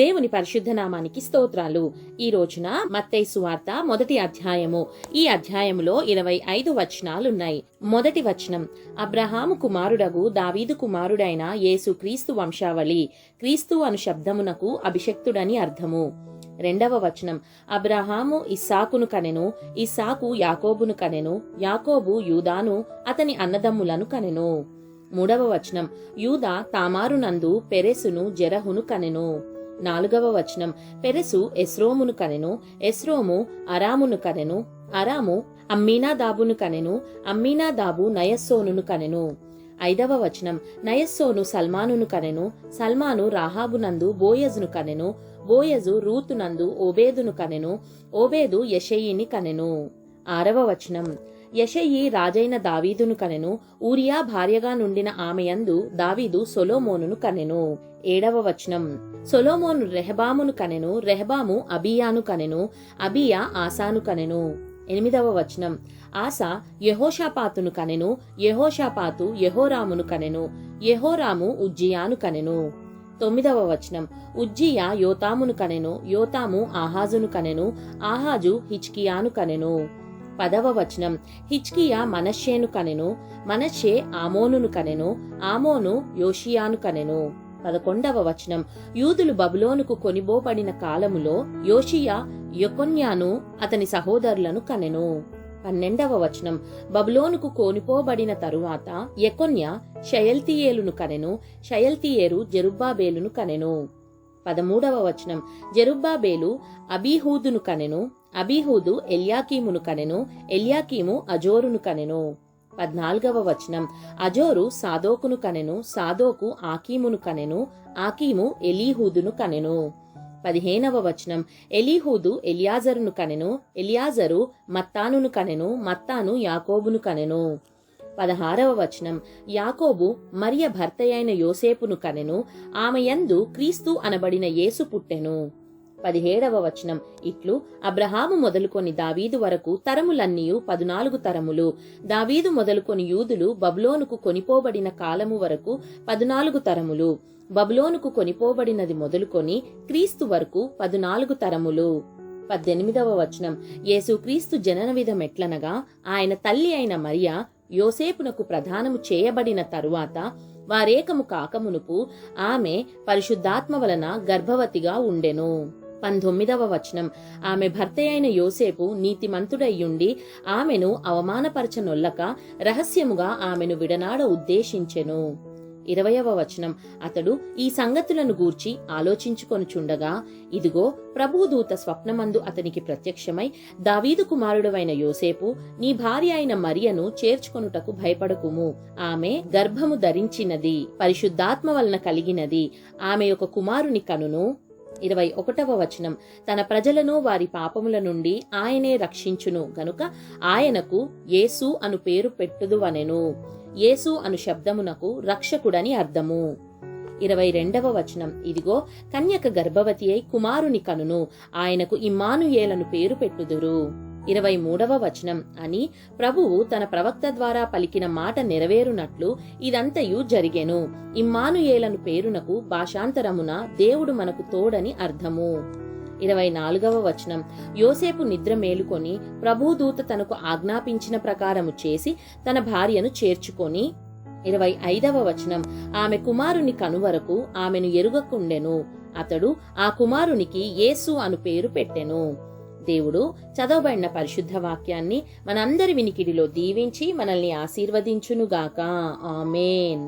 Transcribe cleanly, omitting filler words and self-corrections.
దేవుని పరిశుద్ధ నామానికి స్తోత్రాలు. ఈ రోజున మత్తయి సువార్త 1వ అధ్యాయము. ఈ అధ్యాయములో 25 వచనాలున్నాయి. మొదటి వచనం, అబ్రహాము కుమారుడగు దావీదు కుమారుడైన యేసు క్రీస్తు వంశావళి. క్రీస్తు అను శబ్దమునకు అభిషక్తుడని అర్థము. రెండవ వచనం, అబ్రహాము ఇస్సాకును కనెను, ఇస్సాకు యాకోబును కనెను, యాకోబు యూదాను అతని అన్నదమ్ములను కనెను. మూడవ వచనం, యూదా తామారునందు పెరెసును జెరహును కనెను. నాలుగవ వచనం, పెరెసు ఎస్రోమును కనెను, ఎస్రోము అరామును కనెను, అరాము అమ్మీనాదాబును కనెను, అమ్మీనాదాబు నయస్సోనును కనెను. ఐదవ వచనం, నయస్సోను సల్మానును కనెను, సల్మాను రాహాబునందు బోయజును కనెను, బోయజు రూతునందు ఓబేదును కనెను, ఓబేదు యెషయిని కనెను. ఆరవ వచనం, యెషయి రాజైన దావీదును కనెను, ఊరియా భార్యగా నుండిన ఆమెయందు దావీదు సొలొమోనును కనెను. ఏడవ వచనం, సొలొమోను రెహబామును కనెను, రెహబాము అబీయాను కనెను, అబీయా ఆసాను కనెను. ఎనిమిదవ వచనం, ఆసా యెహోషాపాతును కనెను, యెహోషాపాతు యెహోరామును కనెను, యెహోరాము ఉజ్జియాను కనెను. తొమ్మిదవ వచనం, ఉజ్జియా యోతామును కనెను, యోతాము ఆహాజును కనెను, ఆహాజు హిజ్కియాను కనెను. పదవ వచనం, హిజ్కియా మనష్షేను కనెను, మనష్షే ఆమోనును కనెను, ఆమోను యోషియాను కనెను. 11వ వచనం, యూదులు బబులోనుకు కొనిబోబడిన కాలములో యోషియా యెకొన్యాను అతని సహోదరులను కనెను. 12వ వచనం, బబులోనుకు కొనిపోబడిన తరువాత యెకొన్యా షయల్తీయేలును కనెను, షయల్తీయేలు జెరుబ్బాబేలును కనెను. 13వ వచనం, జెరుబ్బాబేలు అబీహూదును కనెను, అబీహూదు ఎల్యాకీమును కనెను, ఎల్యాకీము అజోరును కనెను. 14వ వచనం, అజోరు సాదోకును కనెను, సాదోకు ఆకీమును కనెను, ఆకీము ఎలీహూదును కనెను. 15వ వచనం, ఎలీహూదు ఎలియాజరును కనెను, ఎలియాజరు మత్తానును కనెను, మత్తాను యాకోబును కనెను. 16వ వచనం, యాకోబు మరియ భర్తయైన యోసేపును కనెను, ఆమెయందు క్రీస్తు అనబడిన యేసు పుట్టెను. 17వ వచనం, ఇట్లు అబ్రహాము మొదలుకొని దావీదు వరకు తరములన్నీయు 14 తరములు. దావీదు మొదలుకొని యూదులు బబులోనుకు కొనిపోబడిన కాలము వరకు 14 తరములు. బబులోనుకు కొనిపోబడినది మొదలుకొని క్రీస్తు వరకు 14 తరములు. 18వ వచనం, యేసుక్రీస్తు జనన విధమెట్లనగా ఆయన తల్లి అయిన మరియ యోసేపునకు ప్రదానము చేయబడిన తరువాత వారేకము కాకమునుపు ఆమె పరిశుద్ధాత్మ వలన గర్భవతిగా ఉండెను. 19వ వచనం, ఆమె భర్త అయిన యోసేపు నీతిమంతుడయ్యుండి ఆమెను అవమానపరచనొల్లక రహస్యముగా ఆమెను విడనాడ ఉద్దేశించెను. 20వ వచనం, అతడు ఈ సంగతులను గూర్చి ఆలోచించుకొనుచుండగా ఇదిగో ప్రభుదూత స్వప్నమందు అతనికి ప్రత్యక్షమై, దావీదు కుమారుడవైన యోసేపు, నీ భార్య అయిన మరియను చేర్చుకొనుటకు భయపడకుము, ఆమె గర్భము ధరించినది, పరిశుద్ధాత్మ వలన కలిగినది, ఆమె ఒక కుమారుని కనును. 21వ వచనం, తన ప్రజలను వారి పాపముల నుండి ఆయనే రక్షించును గనుక ఆయనకు యేసు అను పేరు పెట్టుదువనెను. యేసు అను శబ్దమునకు రక్షకుడని అర్థము. 22వ వచనం, ఇదిగో కన్యక గర్భవతి అయి కుమారుని కనును, ఆయనకు ఇమ్మానుయేలను పేరు పెట్టుదురు. 23వ వచనం, అని ప్రభువు తన ప్రవక్త ద్వారా పలికిన మాట నెరవేరునట్లు ఇదంతయు జరిగెను. ఇమ్మానుయేలను పేరునకు భాషాంతరమున దేవుడు మనకు తోడని అర్థము. 24వ వచనం, యోసేపు నిద్ర మేలుకొని ప్రభుదూత తనకు ఆజ్ఞాపించిన ప్రకారము చేసి తన భార్యను చేర్చుకొని. 25వ వచనం, ఆమె కుమారుని కనువరకు ఆమెను ఎరుగకుండెను, అతడు ఆ కుమారునికి యేసు అను పేరు పెట్టెను. దేవుడు చదవబడిన పరిశుద్ధ వాక్యాన్ని మనందరి వినికిడిలో దీవించి మనల్ని ఆశీర్వదించునుగాక. ఆమేన్.